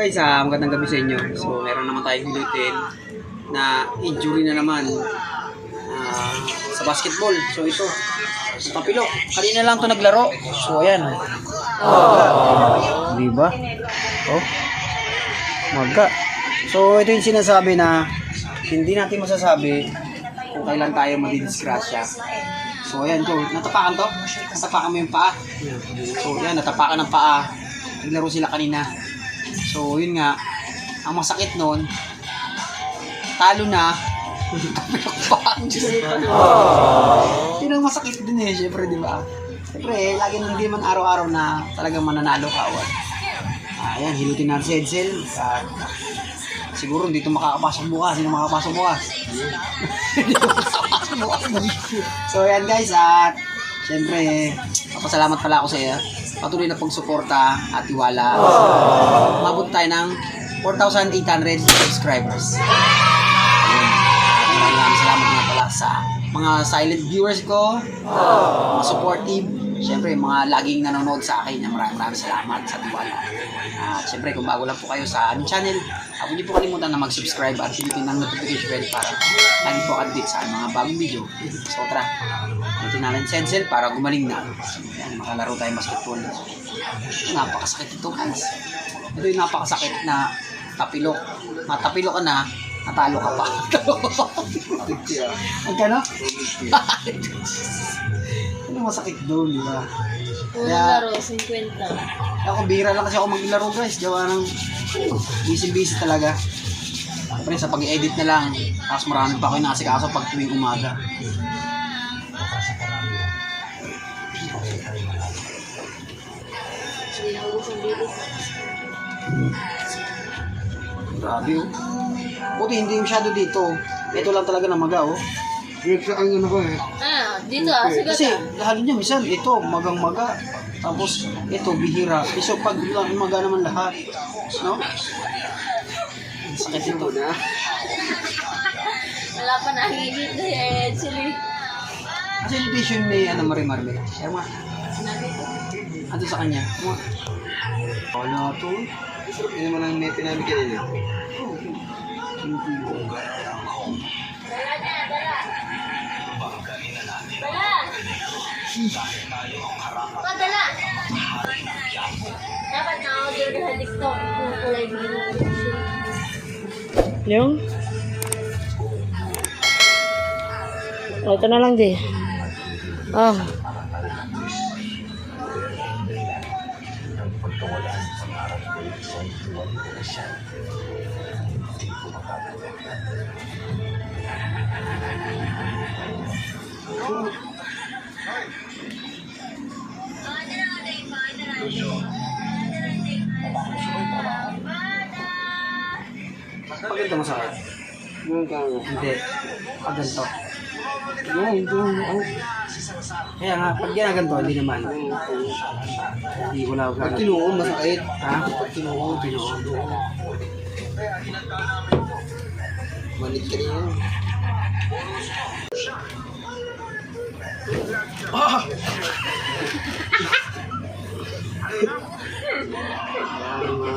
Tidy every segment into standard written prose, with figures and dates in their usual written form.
Guys, magandang gabi sa inyo. So, meron naman tayong hilutin na injury na naman sa basketball. So, ito, Tapilok. Kanina lang to naglaro. So, ayan. Diba? Oh. Maga. So, ito yung sinasabi na hindi natin masasabi kung kailan tayo madidisgrasya. So, ayan to. Natapakan to. Natapakan mo yung paa. So, yan. Natapakan ng paa. Naglaro sila kanina. So, yun nga. Ang masakit nun, talo na. Tapilok pa. Yun ang masakit din eh. Siyempre, di ba? Siyempre, lagi hindi man araw-araw na talagang mananalo ka. Ayan, hilutin natin si Edsel. Siguro dito makakapasok bukas. Sino makakapasok bukas? So, ayan guys. At siyempre, papasalamat pala ako sa iyo. Patuloy na pagsuporta at tiwala. Umabot tayo ng 4,800 subscribers. Maraming salamat nga pala sa mga silent viewers ko, mga supportive, siyempre mga laging nanonood sa akin. Maraming salamat sa tiwala. At siyempre kung bago lang po kayo sa aming channel, huwag niyo po kalimutan na mag-subscribe at pindutin ang notification bell para lagi po update sa mga bagong video. So tara, ito natin si Edsel para gumaling na. Ayan, makalaro tayo basketball. Napakasakit ito guys. Ito yung napakasakit na tapilok. Matapilok ka na, natalo ka pa. Magkano? Ano masakit doon, di ba? Unang laro, 50. Ako, bihira lang kasi ako maglaro guys. Gawa ng busy talaga. Siyempre sa pag-edit na lang. Tapos marami pa ako nakasikaso pag tuwing umaga. Grabe oh. Buti hindi masyado dito. Ito lang talaga namaga oh. Dito ang ano ko eh. Dito sigat. Kasi lahat niya minsan ito magang-maga. Tapos ito bihira. So pag maga naman lahat, no? Sakit ito na. Wala pa nakikita eh, actually. Kasi invitation ni Marie. Kaya mga ano sa kanya? Wala to. Yun naman ang net namin kanina. Padala! Dapat na-order ka sa TikTok kung kulay blue. Yung? Oh, ito na lang di. Pag ganito masakit? Yung kaya. Hindi. Pag ganito. Yung. Kaya nga, pag ginaganto, hindi naman. Hindi ko na Pag tinuon, masakit. Ha? Pag tinuon. Malit ka rin yun.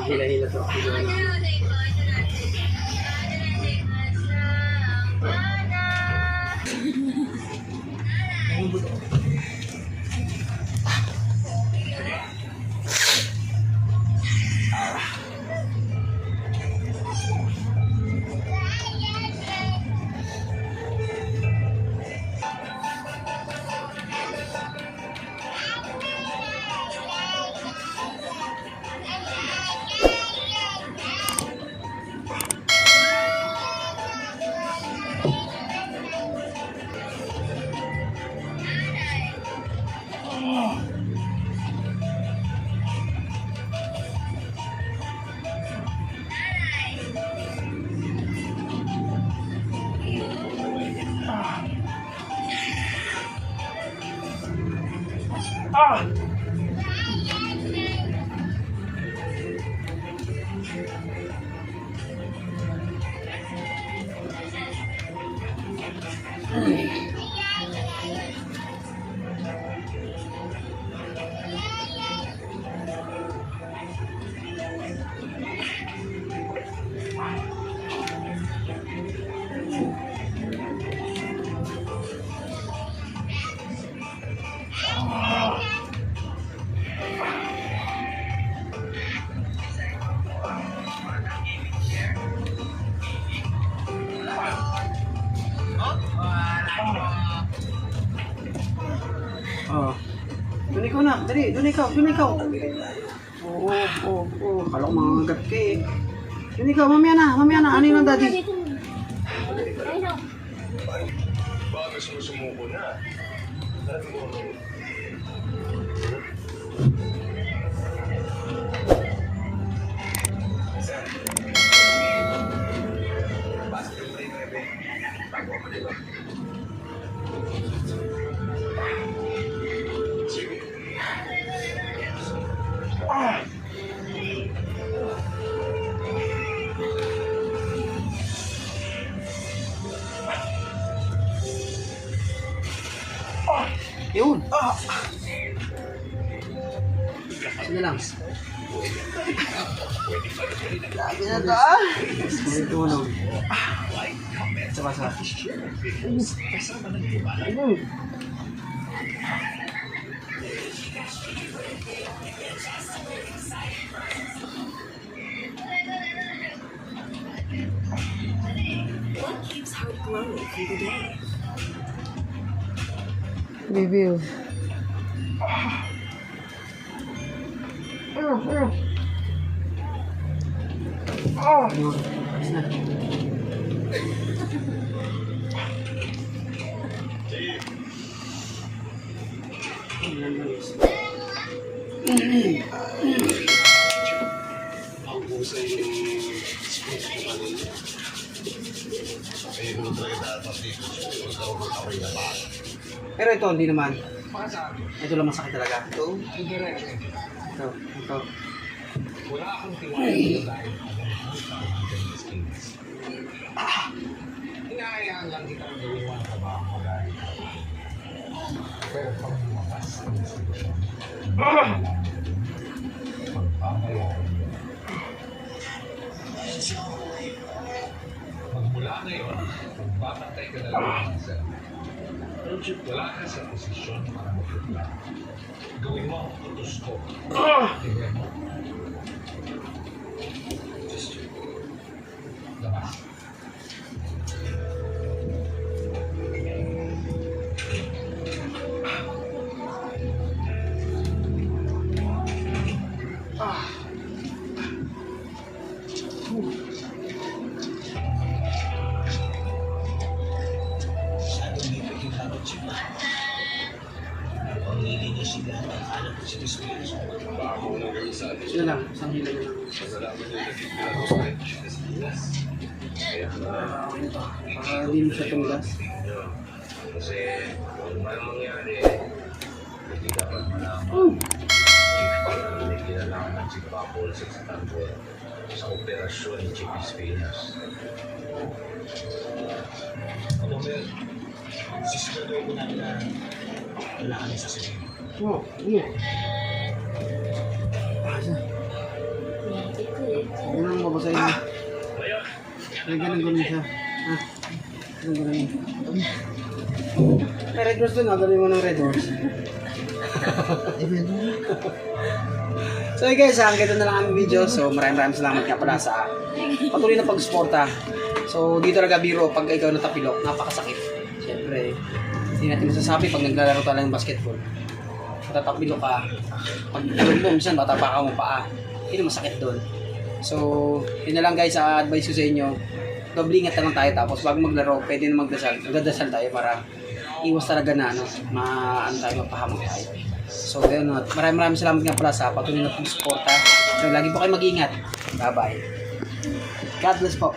Hila-hila to. Oh. Doon ikaw na. Dali. Doon ikaw. Oo. Kala ko mga gat ka eh. Doon ikaw. Mamaya na. Ano yun ang daddy? Dito mo. Ayun na. Yun. Sige lang. Lagi na to ah. Sige tulong. Sa. Review. Pero ito, hindi naman. Ito lang masakit talaga. Ito. Magmula ngayon, kung papatay ka na lang sa wala ka sa posisyon para mag-reply. Gawin mo ang utos ko. Tingnan mo. Labas. Sige lang. Isang hila nyo lang. Para hindi mo siya tunggas. Kasi kung ano mangyari, hindi dapat malaman. May kinalaman ng Chief Apple sa Istanbul sa operasyon ni Chief Espinas. Ano ba? Sisiguraduhin ko namin na wala kami sasabihin. Oo. Iya. Ano ang babasahin mo? Ay, ganun siya. Ganun. Ay, Red Horse doon. Gawin mo ng Red Horse. So hey guys, hanggang na lang ang video. So maraming salamat nga pala sa patuloy na pag-suporta. So dito talaga biro pag ikaw natapilok, napakasakit. Siyempre, hindi natin masasabi pag naglalaro tayo ng basketball. Matatapilok ka. Pag tulog mo, minsan matapa ka mo paa. Yun ang masakit doon. So, yun na lang guys, advice ko sa inyo. Doble ingat na lang tayo tapos bago maglaro, pwede na magdasal. Magdasal tayo para iwas talaga na mapahamak tayo. So, yun, maraming salamat nga pala sa patuloy na pag-suporta. So, lagi po kayo mag-ingat. Bye-bye. God bless po.